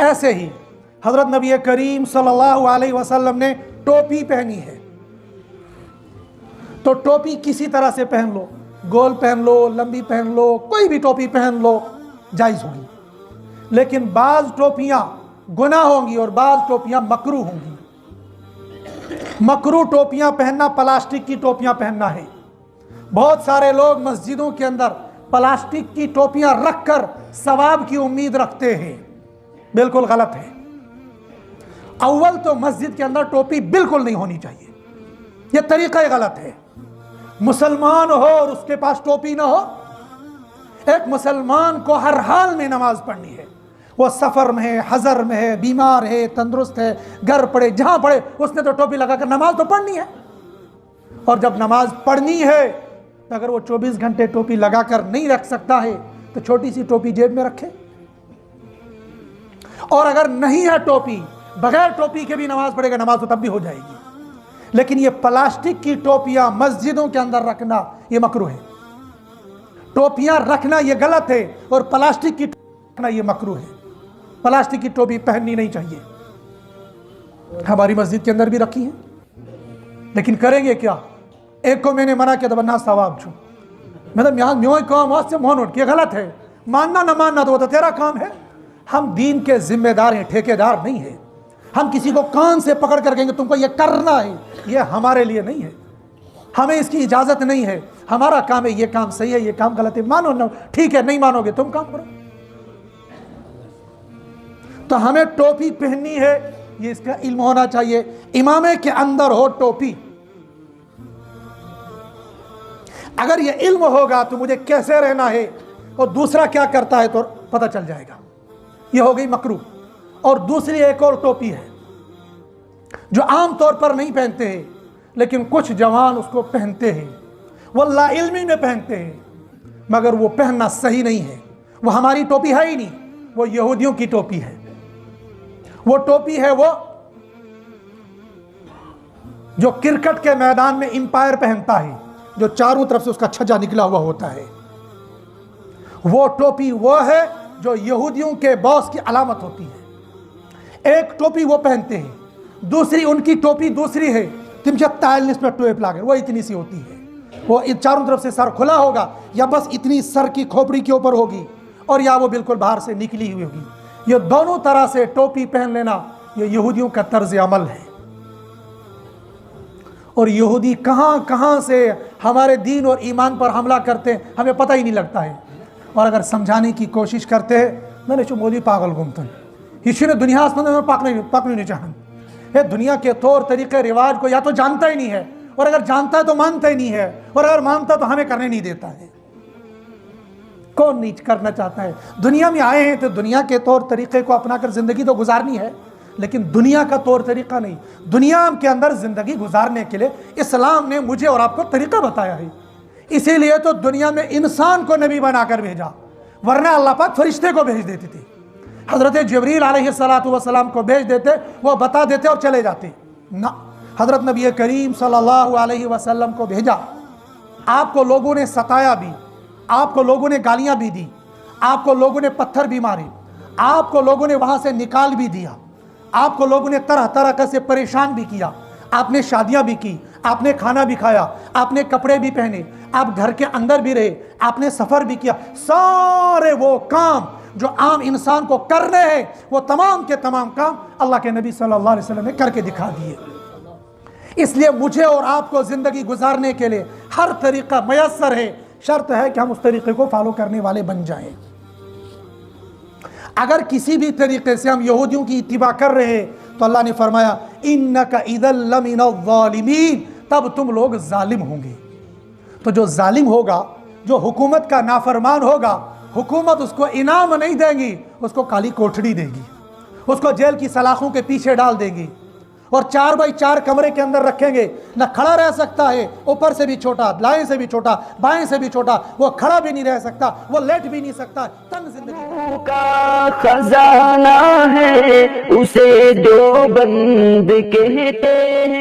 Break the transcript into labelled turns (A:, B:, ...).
A: ऐसे ही हज़रत नबी करीम सल्लल्लाहु अलैहि वसल्लम ने टोपी पहनी है, तो टोपी किसी तरह से पहन लो, गोल पहन लो, लंबी पहन लो, कोई भी टोपी पहन लो, जायज़ होगी। लेकिन बाज़ टोपियाँ गुनाह होंगी और बाज़ टोपियाँ मकरूह होंगी। मकरूह टोपियाँ पहनना प्लास्टिक की टोपियाँ पहनना है। बहुत सारे लोग मस्जिदों के अंदर प्लास्टिक की टोपियाँ रखकर सवाब की उम्मीद रखते हैं, बिल्कुल गलत है। अव्वल तो मस्जिद के अंदर टोपी बिल्कुल नहीं होनी चाहिए, यह तरीका गलत है। मुसलमान हो और उसके पास टोपी ना हो, एक मुसलमान को हर हाल में नमाज पढ़नी है, वो सफ़र में है, हज़र में है, बीमार है, तंदुरुस्त है, घर पड़े जहाँ पड़े, उसने तो टोपी लगाकर नमाज तो पढ़नी है। और जब नमाज पढ़नी है तो अगर वो 24 घंटे टोपी लगाकर नहीं रख सकता है तो छोटी सी टोपी जेब में रखे। और अगर नहीं है टोपी, बगैर टोपी के भी नमाज पढ़ेगा, नमाज तो तब भी हो जाएगी। लेकिन ये प्लास्टिक की टोपियां मस्जिदों के अंदर रखना ये मकरूह है। टोपियां रखना ये गलत है और प्लास्टिक की रखना ये मकरूह है। प्लास्टिक की टोपी पहननी नहीं चाहिए। हमारी मस्जिद के अंदर भी रखी है, लेकिन करेंगे क्या? एक को मैंने मना किया था, बन्ना सवाब छू, मतलब यहाँ म्यों काम वास्ते मोहन उठ के गलत है। मानना ना मानना तो वो तो तेरा काम है। हम दीन के जिम्मेदार हैं, ठेकेदार नहीं है। हम किसी को कान से पकड़ कर कहेंगे तुमको ये करना है, ये हमारे लिए नहीं है, हमें इसकी इजाज़त नहीं है। हमारा काम है ये काम सही है, ये काम गलत है, मानो ना, ठीक है, नहीं मानोगे तुम काम करो। तो हमें टोपी पहननी है, ये इसका इल्म होना चाहिए। इमामे के अंदर हो टोपी, अगर ये इल्म होगा तो मुझे कैसे रहना है और दूसरा क्या करता है तो पता चल जाएगा। ये हो गई मकरूह। और दूसरी एक और टोपी है जो आम तौर पर नहीं पहनते हैं, लेकिन कुछ जवान उसको पहनते हैं, वो लाइल्मी में पहनते हैं, मगर वो पहनना सही नहीं है। वो हमारी टोपी है ही नहीं, वो यहूदियों की टोपी है। वो टोपी है वो जो क्रिकेट के मैदान में अंपायर पहनता है, जो चारों तरफ से उसका छज्जा निकला हुआ होता है। वो टोपी वो है जो यहूदियों के बॉस की अलामत होती है। एक टोपी वो पहनते हैं, दूसरी उनकी टोपी दूसरी है, तिमचा तायलनिस पे टोप लाकर, वो इतनी सी होती है। वो चारों तरफ से सर खुला होगा या बस इतनी सर की खोपड़ी के ऊपर होगी, और या वो बिल्कुल बाहर से निकली हुई होगी। ये दोनों तरह से टोपी पहन लेना ये यहूदियों का तर्ज अमल है। और यहूदी कहाँ कहाँ से हमारे दीन और ईमान पर हमला करते हैं हमें पता ही नहीं लगता है। और अगर समझाने की कोशिश करते हैं, मैंने जो मोदी पागल घूमते हिस्से ने दुनिया में पाकने नहीं चाहन, ये दुनिया के तौर तरीके रिवाज को या तो जानता ही नहीं है, और अगर जानता है तो मानता ही नहीं है, और अगर मानता तो हमें करने नहीं देता है। कौन नीच करना चाहता है? दुनिया में आए हैं तो दुनिया के तौर तरीके को अपना कर ज़िंदगी तो गुजारनी है, लेकिन दुनिया का तौर तरीका नहीं। दुनिया के अंदर ज़िंदगी गुजारने के लिए इस्लाम ने मुझे और आपको तरीका बताया है। इसीलिए तो दुनिया में इंसान को नबी बनाकर भेजा, वरना अल्लाह पाक फरिश्ते को भेज देते थे। हज़रत जिब्रील अलैहिस्सलातु वस्सलाम को भेज देते, वो बता देते और चले जाते ना। हज़रत नबी करीम सल्लल्लाहु अलैहि वसल्लम को भेजा। आपको लोगों ने सताया भी, आपको लोगों ने गालियाँ भी दी, आपको लोगों ने पत्थर भी मारे, आपको लोगों ने वहाँ से निकाल भी दिया, आपको लोगों ने तरह तरह से परेशान भी किया। आपने शादियां भी की, आपने खाना भी खाया, आपने कपड़े भी पहने, आप घर के अंदर भी रहे, आपने सफ़र भी किया। सारे वो काम जो आम इंसान को करने हैं, वो तमाम के तमाम काम अल्लाह के नबी सल्लल्लाहु अलैहि वसल्लम ने करके दिखा दिए। इसलिए मुझे और आपको ज़िंदगी गुजारने के लिए हर तरीक़ा मयस्सर है, शर्त है कि हम उस तरीक़े को फॉलो करने वाले बन जाएं। अगर किसी भी तरीके से हम यहूदियों की इत्तिबा कर रहे हैं तो अल्लाह ने फरमाया इन्नका इज़ल लमिनज़्ज़ालिमीन, तब तुम लोग जालिम होंगे। तो जो जालिम होगा, जो हुकूमत का नाफरमान होगा, हुकूमत उसको इनाम नहीं देगी, उसको काली कोठड़ी देगी, उसको जेल की सलाखों के पीछे डाल देगी, और 4 बाई 4 कमरे के अंदर रखेंगे। न खड़ा रह सकता है, ऊपर से भी छोटा, दाएं से भी छोटा, बाएं से भी छोटा, वो खड़ा भी नहीं रह सकता, वो लेट भी नहीं सकता। तंग जिंदगी
B: का खजाना है, उसे दो बंद कहते हैं।